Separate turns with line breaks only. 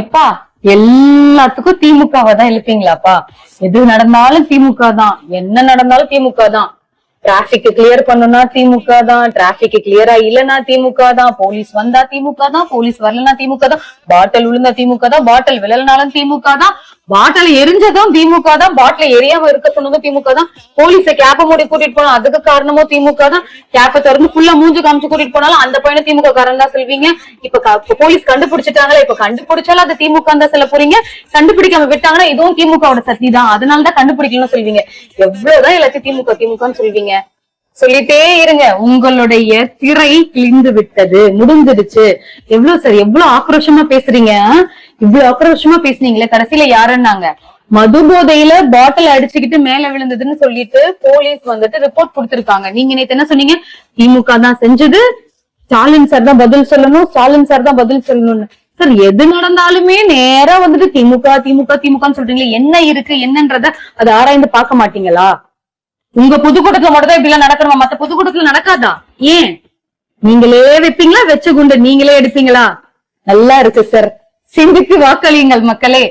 எப்பா எல்லாத்துக்கும் திமுகவை தான் இழுப்பீங்களாப்பா? எது நடந்தாலும் திமுக தான், என்ன நடந்தாலும் திமுக தான். டிராபிக் கிளியர் பண்ணுனா திமுக தான், டிராபிக் கிளியரா இல்லனா திமுக தான், போலீஸ் வந்தா திமுக தான், போலீஸ் வரலனா திமுக தான், பாட்டில் விழுந்தா திமுக தான், பாட்டில் விழலனாலும் திமுக தான், பாட்டில் எரிஞ்சதும் திமுக தான், பாட்டில் எரியாம இருக்க சொன்னதும் திமுக தான், போலீஸ கேப்ப மூடி கூட்டிட்டு போனா அதுக்கு காரணமும் திமுக தான், கேப்ப திறந்து ஃபுல்லா மூஞ்சு காமிச்சு கூட்டிட்டு போனாலும் அந்த பையனை திமுக காரன் தான் சொல்வீங்க. இப்ப போலீஸ் கண்டுபிடிச்சிட்டாங்களா, இப்ப கண்டுபிடிச்சாலும் அது திமுக தான் சொல்ல போறீங்க. கண்டுபிடிக்காம விட்டாங்கன்னா இதுவும் திமுகவோட சக்தி தான், அதனாலதான் கண்டுபிடிக்கணும்னு சொல்வீங்க. எவ்வளவுதான் எல்லாத்தையும் திமுக திமுகன்னு சொல்வீங்க. சொல்லிட்டே இருங்க. உங்களுடைய திரை கிழிந்து விட்டது, முடிஞ்சிடுச்சு. எவ்வளவு சார், எவ்வளவு ஆக்ரோஷமா பேசுறீங்க. இவ்வளவு ஆக்ரோஷமா பேசுனீங்களே, கடைசியில யாருன்னாங்க? மது போதையில பாட்டில் அடிச்சுக்கிட்டு மேல விழுந்ததுன்னு சொல்லிட்டு போலீஸ் வந்துட்டு ரிப்போர்ட் கொடுத்திருக்காங்க. நீங்க நேத்து என்ன சொன்னீங்க? திமுக தான் செஞ்சது, ஸ்டாலின் சார் தான் பதில் சொல்லணும், ஸ்டாலின் சார் தான் பதில் சொல்லணும்னு. சார், எது நடந்தாலுமே நேரா வந்துட்டு திமுக திமுக திமுகன்னு சொல்றீங்களே, என்ன இருக்கு என்னன்றத அதை ஆராய்ந்து பார்க்க மாட்டீங்களா? உங்க பொதுக்கூட்டத்துல மட்டும் தான் இப்படி எல்லாம் நடக்கணுமா? மத்த பொதுக்கூட்டத்துல நடக்காதா? ஏன் நீங்களே வைப்பீங்களா? வச்ச குண்டு நீங்களே எடுப்பீங்களா? நல்லா இருக்கு சார். சிந்தித்து வாக்களியுங்கள் மக்களே.